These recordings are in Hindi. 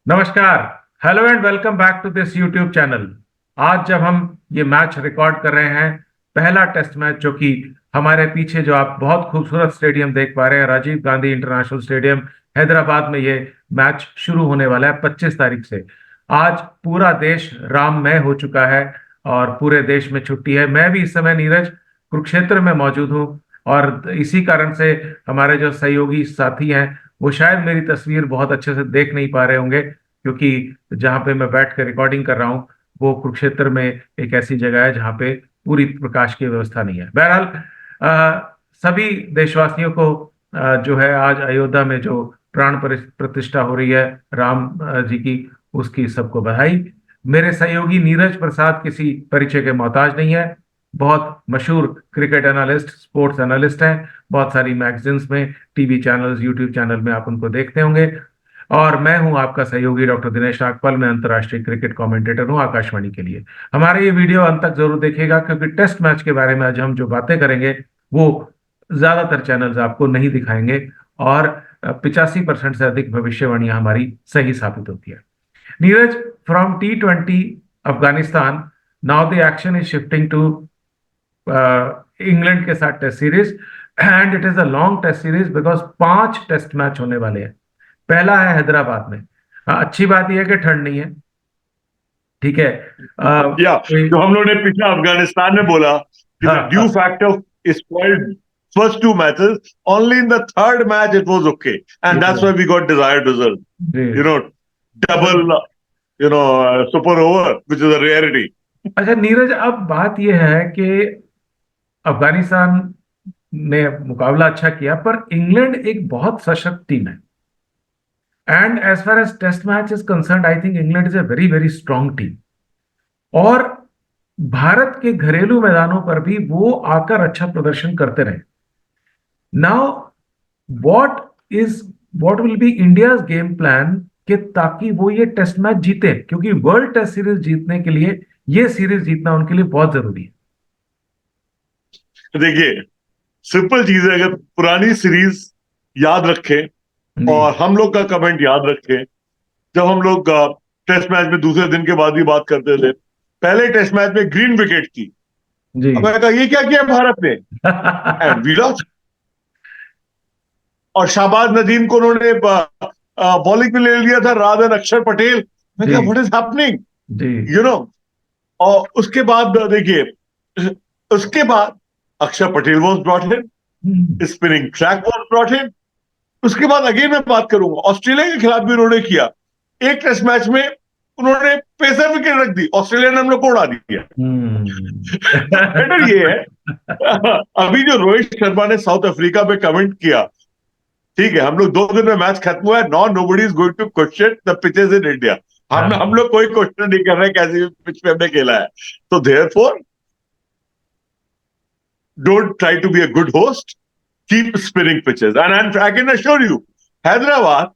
नमस्कार। Hello and welcome back to this YouTube channel. आज जब हम ये मैच रिकॉर्ड कर रहे हैं, पहला टेस्ट मैच, जो कि हमारे पीछे जो आप बहुत खूबसूरत स्टेडियम देख पा रहे हैं, राजीव गांधी इंटरनेशनल स्टेडियम हैदराबाद में ये मैच शुरू होने वाला है 25 तारीख से। आज पूरा देश राममय हो चुका है और पूरे देश में छुट्टी है। मैं भी इस समय, नीरज, कुरुक्षेत्र में मौजूद हूँ। और इसी कारण से हमारे जो सहयोगी साथी हैं वो शायद मेरी तस्वीर बहुत अच्छे से देख नहीं पा रहे होंगे, क्योंकि जहां पे मैं बैठ कर रिकॉर्डिंग कर रहा हूं वो कुरुक्षेत्र में एक ऐसी जगह है जहां पे पूरी प्रकाश की व्यवस्था नहीं है। बहरहाल, सभी देशवासियों को जो है आज अयोध्या में जो प्रतिष्ठा हो रही है राम जी की, उसकी सबको बधाई। मेरे सहयोगी नीरज प्रसाद किसी परिचय के मोहताज नहीं है। बहुत मशहूर क्रिकेट एनालिस्ट, स्पोर्ट्स एनालिस्ट हैं। बहुत सारी मैगजीन्स में, टीवी चैनल्स, यूट्यूब चैनल में आप उनको देखते होंगे। और मैं हूं आपका सहयोगी डॉक्टर दिनेश नागपाल। मैं अंतर्राष्ट्रीय क्रिकेट कमेंटेटर हूं आकाशवाणी के लिए। हमारे ये वीडियो अंत तक जरूर देखिएगा, क्योंकि टेस्ट मैच के बारे में आज हम जो बातें करेंगे वो ज्यादातर चैनल्स आपको नहीं दिखाएंगे। और 85% से अधिक भविष्यवाणियां हमारी सही साबित होती है। Neeraj, from T20 Afghanistan, now the action is shifting to England के साथ test series. And it is a long test series, because 5 test match होने वाले हैं। पहला है हैदराबाद में। अच्छी बात यह है कि ठंड नहीं है। ठीक है। या जो हम लोग ने पिछला अफगानिस्तान में बोला कि द ड्यू हाँ, factor is spoiled first two matches. Only in the third match it was okay, and that's why we got desired result. You जी। know, double, super over, which is a rarity. अच्छा नीरज, अब बात यह है कि अफगानिस्तान ने मुकाबला अच्छा किया, पर इंग्लैंड एक बहुत सशक्त टीम है। And as far as test match is concern, I think England is a very very strong team. और भारत के घरेलू मैदानों पर भी वो आकर अच्छा प्रदर्शन करते रहे। Now what is what will be India's game plan, कि ताकि वो ये टेस्ट मैच जीते, क्योंकि वर्ल्ड टेस्ट सीरीज जीतने के लिए ये सीरीज जीतना उनके लिए बहुत जरूरी है। देखिए, सिंपल चीज है, अगर पुरानी सीरीज याद रखें जी। और हम लोग का कमेंट याद रखें, जब हम लोग टेस्ट मैच में दूसरे दिन के बाद ही बात करते थे, पहले टेस्ट मैच में ग्रीन विकेट की। जी। अब मैंने कहा ये क्या किया भारत ने, एंड वी लॉस्ट। और शाहबाज नदीम को उन्होंने बॉलिंग में ले लिया था रादर अक्षर पटेल। मैं जी। कहा व्हाट इज हैपनिंग, जी। You know. और उसके बाद देखिए, उसके बाद Akshar Patel was brought in, hmm. Spinning track was brought in. उसके बाद अगेन मैं बात करूंगा, ऑस्ट्रेलिया के खिलाफ भी उन्होंने किया। एक टेस्ट मैच में उन्होंने पेसर विकेट रख दी, ऑस्ट्रेलिया ने हम लोग को उड़ा दिया। तो बेटर ये है, अभी जो रोहित शर्मा ने साउथ अफ्रीका में कमेंट किया, ठीक है, हम लोग 2 दिन में मैच खत्म हुआ है, nobody is going to question the pitches in India. हम लोग कोई क्वेश्चन नहीं कर रहे कैसी पिच पे हमने खेला है। तो therefore don't try to be a good host, keep spinning pitches, and I can assure you, Hyderabad,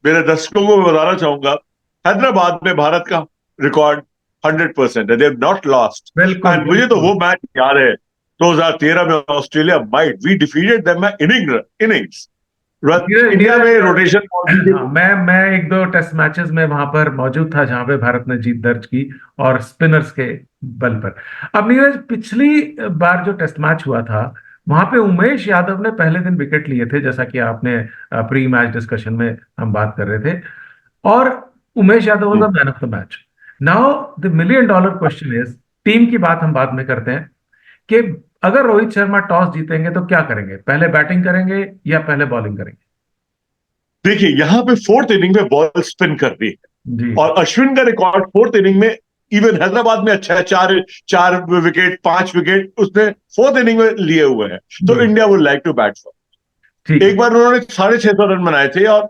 मेरे दर्शकों को मैं बताना चाहूंगा, हैदराबाद में भारत का रिकॉर्ड 100% है, दे हैव नॉट लॉस्ट। बिल्कुल एंड मुझे तो बिल्कुल। वो मैच याद है 2013 में, Australia might we defeated them innings. Neeraj India Neeraj, में रोटेशन पॉलिसी थी। हाँ, मैं एक दो टेस्ट मैचेस में वहां पर मौजूद था जहां पे भारत ने जीत दर्ज की, और स्पिनर्स के बल पर। अब नीरज, पिछली बार जो टेस्ट मैच हुआ था वहां पे उमेश यादव ने पहले दिन विकेट लिए थे, जैसा कि आपने प्री मैच डिस्कशन में हम बात कर रहे थे। और Umesh Yadav was the man of the match. Now the million dollar question is, team की बात हम बाद में करते हैं, कि अगर रोहित शर्मा टॉस जीतेंगे तो क्या करेंगे, पहले बैटिंग करेंगे या पहले बॉलिंग करेंगे? देखिए, यहां पे फोर्थ इनिंग में बॉल स्पिन कर रही जी। है, और अश्विन का रिकॉर्ड फोर्थ इनिंग में इवन हैदराबाद में अच्छा है, चार चार विकेट, 5 विकेट उसने फोर्थ इनिंग में लिए हुए हैं। तो जी। India would like to bat for. ठीक है। एक बार उन्होंने 650 रन बनाए थे, और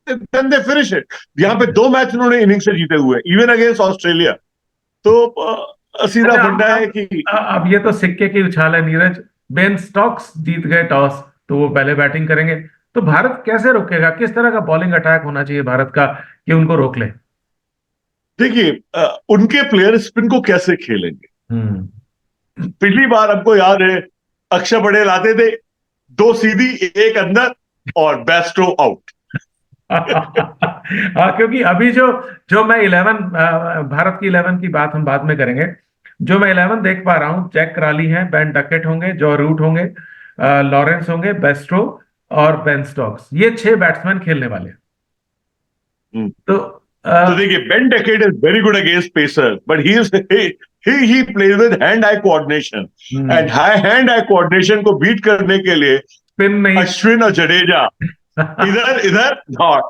देन दे फिनिश इट। यहाँ पे 2 मैच उन्होंने इनिंग से जीते हुए, इवन अगेंस्ट ऑस्ट्रेलिया। तो सीधा अच्छा, फंडा है कि अब ये तो सिक्के की उछाल है नीरज। बेन स्टोक्स जीत गए टॉस, तो वो पहले बैटिंग करेंगे। तो भारत कैसे रोकेगा? किस तरह का बॉलिंग अटैक होना चाहिए भारत का कि उनको रोक ले? देखिए, उनके प्लेयर स्पिन को कैसे खेलेंगे। हम्म। पिछली बार हमको याद है, अक्षर पटेल आते थे, 2 सीधी, 1 अंदर, और बेस्टो आउट। हाँ, क्योंकि अभी जो जो मैं 11 भारत की 11 की बात हम बाद में करेंगे। जो मैं 11 देख पा रहा हूँ, जैक क्राली हैं, बेन डकेट होंगे, जॉ रूट होंगे, लॉरेंस होंगे, बेस्ट्रो और बेन स्टोक्स, ये 6 बैट्समैन खेलने वाले हैं। तो तो देखिए, Ben decade is very good against pacer, but he plays with hand eye coordination, and high hand eye coordination को बीट करने के लिए स्पिन नहीं। अश्विन और जडेजा इधर इधर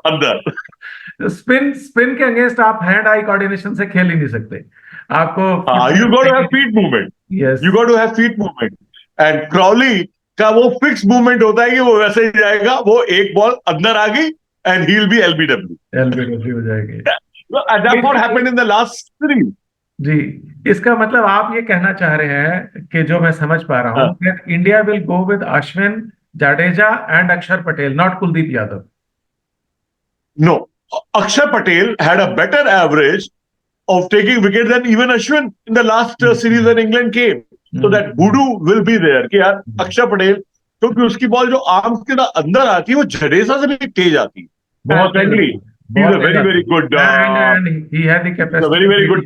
अंदर। स्पिन स्पिन के अगेंस्ट आप हैंड आई कोऑर्डिनेशन से खेल ही नहीं सकते। आपको you got to have feet movement, yes, you got to have feet movement, and Crawley का वो फिक्स मूवमेंट होता है कि वो वैसे ही जाएगा, वो एक बॉल अंदर आ गई and he will be LBW. LBW हो जाएगी। That's what happened in the last three. जी, इसका मतलब आप ये कहना चाह रहे हैं कि जो मैं समझ पा रहा हूँ कि India will go with Ashwin, Jadeja and Akshar Patel, not Kuldeep Yadav. No, Akshar Patel had a better average of taking wicket than even Ashwin in the last series when England came. So that voodoo will be there कि यार अक्षर पटेल, क्योंकि उसकी बॉल जो आर्म्स के अंदर आती है वो जडेजा से भी तेज आती है बहुत frankly. He's a very very good and he had the capacity, very very good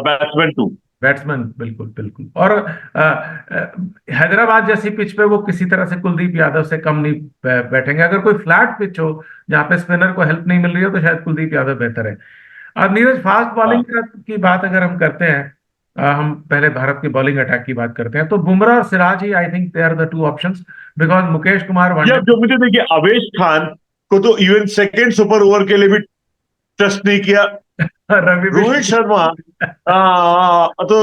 batsman too. Batsman, बिल्कुल बिल्कुल। और हैदराबाद जैसी पिच पे वो किसी तरह से कुलदीप यादव से कम नहीं बैठेंगे। अगर कोई फ्लैट पिच हो जहाँ पे स्पिनर को हेल्प नहीं मिल रही हो तो शायद कुलदीप यादव बेहतर है। अब नीरज, फास्ट बॉलिंग की बात अगर हम करते हैं, हम पहले भारत की बॉलिंग अटैक की बात करते हैं, तो बुमराह और सिराज ही, I think they are the two options, because Mukesh Kumar one day. जो मुझे देखिए, अवेश खान को तो इवन सेकेंड सुपर ओवर के लिए भी ट्रस्ट नहीं किया। रोहित शर्मा तो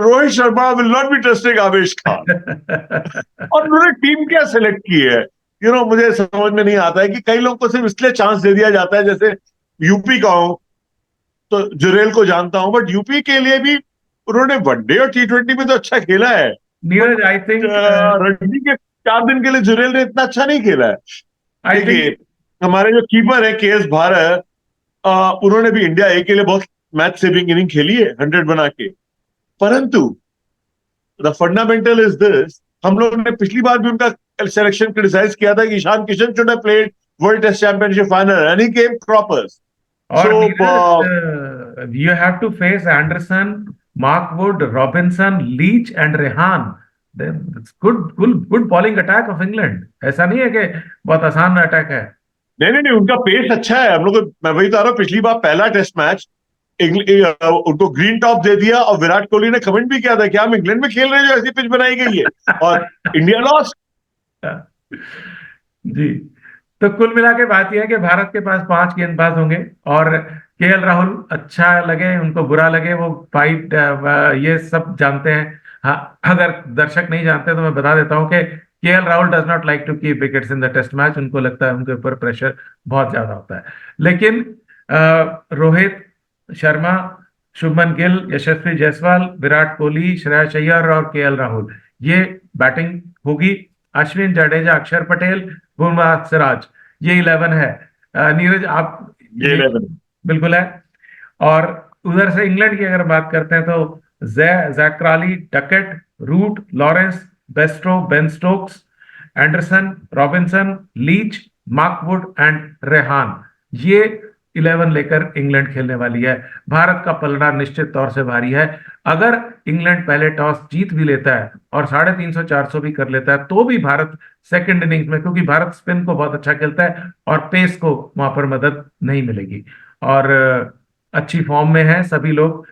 Rohit Sharma will not be trusting आवेश खान। और उन्होंने टीम क्या सिलेक्ट की है, मुझे समझ में नहीं आता है कि कई लोगों को सिर्फ इसलिए चांस दे दिया जाता है। जैसे यूपी का हूं तो जुरेल को जानता हूं, बट यूपी के लिए भी उन्होंने वनडे और T20 में तो अच्छा खेला है। नीरज, आई थिंक रणजी के 4 दिन के लिए जुरेल ने इतना अच्छा नहीं खेला है। देखिए, हमारे जो कीपर है KS भारत, उन्होंने भी इंडिया ए के लिए बहुत मैच सेविंग इनिंग खेली है 100 बना के, परंतु द फंडामेंटल इज दिस। हम लोग ने पिछली बार भी उनका सिलेक्शन क्रिटिसाइज किया था कि Ishan Kishan should have played world test championship final and he came croppers. और you have to face Anderson, Mark Wood, Robinson, Leach and Rehan. Then it's good bowling attack of England. ऐसा नहीं है कि बहुत आसान अटैक है। नहीं, उनका पेस अच्छा है। हम लोग, मैं वही बता रहा हूँ, पिछली बार पहला टेस्ट मैच उनको ग्रीन टॉप दे दिया और विराट कोहली ने कमेंट भी किया था कि हम इंग्लैंड में खेल रहे हैं जो ऐसी पिच बनाई गई है, और इंडिया लॉस्ट। जी, तो कुल मिला के बात यह है कि भारत के पास 5 गेंदबाज होंगे, और KL राहुल अच्छा लगे उनको बुरा लगे, वो फाइट ये सब जानते हैं। हाँ, अगर दर्शक नहीं जानते तो मैं बता देता हूँ कि KL Rahul does not like to keep wickets in the test match. उनको लगता है उनके ऊपर प्रेशर बहुत ज्यादा होता है। लेकिन रोहित शर्मा, शुभमन गिल, यशस्वी जायसवाल, विराट कोहली, श्रेयस अय्यर और KL राहुल, ये बैटिंग होगी। अश्विन, जडेजा, अक्षर पटेल, बुमराह, सिराज, ये 11 है। नीरज, आप ये 11 बिल्कुल है। और उधर से इंग्लैंड की अगर बात करते हैं तो Jack Crawley, Duckett, Root, Lawrence, Bairstow, Ben Stokes, Anderson, Robinson, Leach, Mark Wood and Rehan, ये 11 लेकर इंग्लैंड खेलने वाली है। भारत का पलड़ा निश्चित तौर से भारी है। अगर इंग्लैंड पहले टॉस जीत भी लेता है और 350-400 भी कर लेता है तो भी भारत सेकंड इनिंग्स में, क्योंकि भारत स्पिन को बहुत अच्छा खेलता है और पेस को वहां पर मदद नहीं मिलेगी, और अच्छी फॉर्म में है सभी लोग।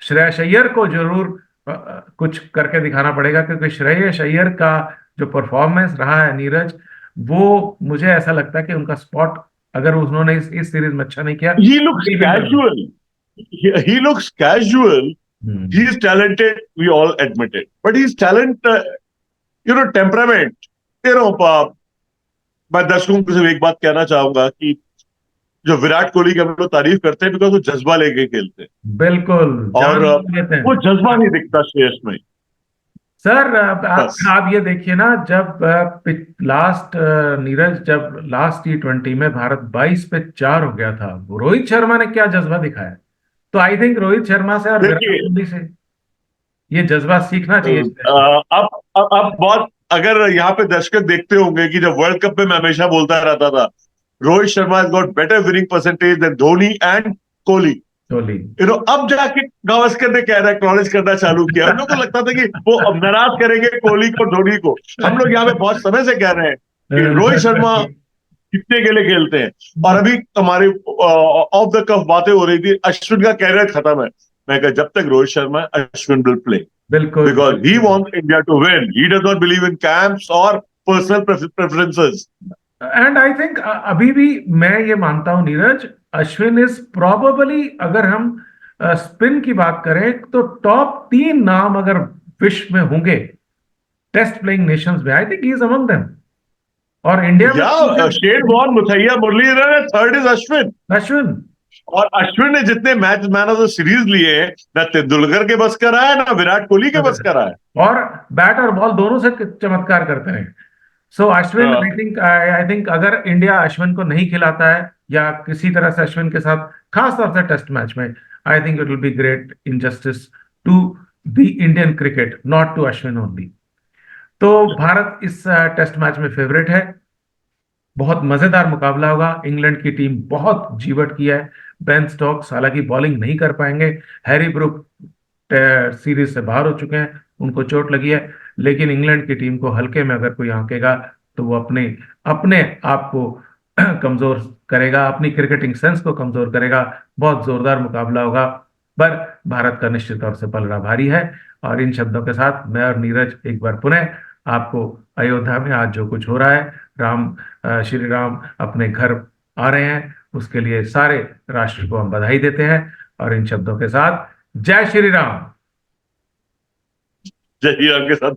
श्रेयस अय्यर को जरूर कुछ करके दिखाना पड़ेगा, क्योंकि श्रेयस अय्यर का जो परफॉर्मेंस रहा है नीरज, वो मुझे ऐसा लगता है कि उनका स्पॉट, अगर उन्होंने इस सीरीज में अच्छा नहीं किया। He looks casual. He looks casual. He is talented. We all admit it. But his talent, temperament. मैं दर्शकों को सिर्फ एक बात कहना चाहूंगा कि जो विराट कोहली की हम लोग तारीफ करते हैं, बिकॉज वो जज्बा लेके खेलते हैं। बिल्कुल, और वो जज्बा नहीं दिखता श्रेयस में। सर, आप ये देखिए ना, जब लास्ट नीरज, जब लास्ट T20 में भारत 22 पे 4 हो गया था, रोहित शर्मा ने क्या जज्बा दिखाया। तो आई थिंक रोहित शर्मा से और विराट कोहली से ये जज्बा सीखना चाहिए। अब बहुत, अगर यहाँ पे दर्शक देखते होंगे कि जब वर्ल्ड कप में मैं हमेशा बोलता रहता था Rohit Sharma has got better winning percentage than Dhoni and Kohli. अब जाके गावस्कर ने कह रहा एक्नॉलेज करना चालू किया. हम लोग को लगता था कि वो अब नाराज करेंगे कोहली को, धोनी को. हम लोग यहाँ पे बहुत समय से कह रहे हैं कि रोहित शर्मा कितने के लिए खेलते हैं. और अभी हमारे ऑफ द कफ बातें हो रही थी, अश्विन का कैरियर खत्म है. मैं कहा जब तक रोहित शर्मा, अश्विन विल प्ले. बिल्कुल, because he wants India to win. He does not believe in camps और personal preferences. And I think अभी भी मैं ये मानता हूं नीरज, अश्विन इज प्रोबेबली, अगर हम स्पिन की बात करें तो टॉप 3 नाम अगर विश्व में होंगे टेस्ट प्लेइंग नेशंस में, I think he is among them. और इंडिया में शेन वॉर्न, मुथैया, मुरलीधरन है, थर्ड इज अश्विन. और अश्विन ने जितने मैन ऑफ द सीरीज लिए, ना तेंदुलकर के बस का रहा है, ना विराट कोहली के बस का रहा है. और बैट और बॉल दोनों से चमत्कार करते हैं. सो अश्विन, आई थिंक अगर इंडिया अश्विन को नहीं खिलाता है या किसी तरह से अश्विन के साथ खास तौर से टेस्ट मैच में, I think it will be great injustice to the Indian cricket, not to Ashwin only. तो भारत इस टेस्ट मैच में फेवरेट है. बहुत मजेदार मुकाबला होगा. इंग्लैंड की टीम बहुत जीवट की है. बेन स्टोक्स हालांकि बॉलिंग नहीं कर पाएंगे. हैरी ब्रुक सीरीज से बाहर हो चुके हैं, उनको चोट लगी है. लेकिन इंग्लैंड की टीम को हल्के में अगर कोई आंकेगा तो वो अपने अपने आप को कमजोर करेगा, अपनी क्रिकेटिंग सेंस को कमजोर करेगा. बहुत जोरदार मुकाबला होगा, पर भारत का निश्चित तौर से पलड़ा भारी है. और इन शब्दों के साथ मैं और नीरज एक बार पुनः आपको अयोध्या में आज जो कुछ हो रहा है, श्री राम अपने घर आ रहे हैं, उसके लिए सारे राष्ट्र को हम बधाई देते हैं. और इन शब्दों के साथ जय श्री राम. जय श्री राम के साथ